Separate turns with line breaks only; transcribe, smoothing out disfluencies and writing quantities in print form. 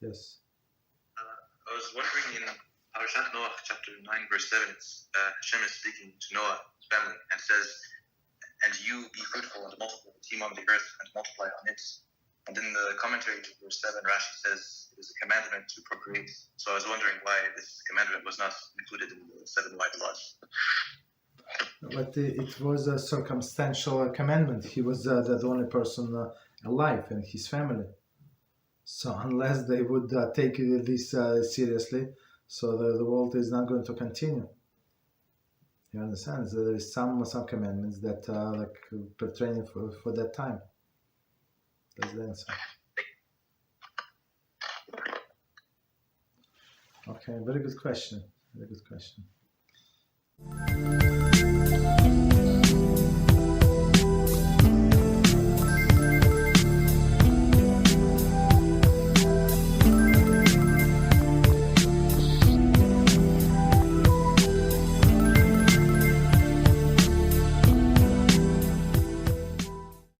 Yes.
I was wondering in Parashah Noach, chapter 9, verse 7, Hashem is speaking to Noah's family and says, "And you be fruitful and multiply, teem on the earth and multiply on it." And in the commentary to verse 7, Rashi says it is a commandment to procreate. So I was wondering why this commandment was not included in the 7 wide laws.
But it was a circumstantial commandment. He was the only person alive in his family. So unless they would take this seriously, so the world is not going to continue. You understand? So there is some commandments that are like pertaining for that time. That's the answer. Okay, very good question. Very good question.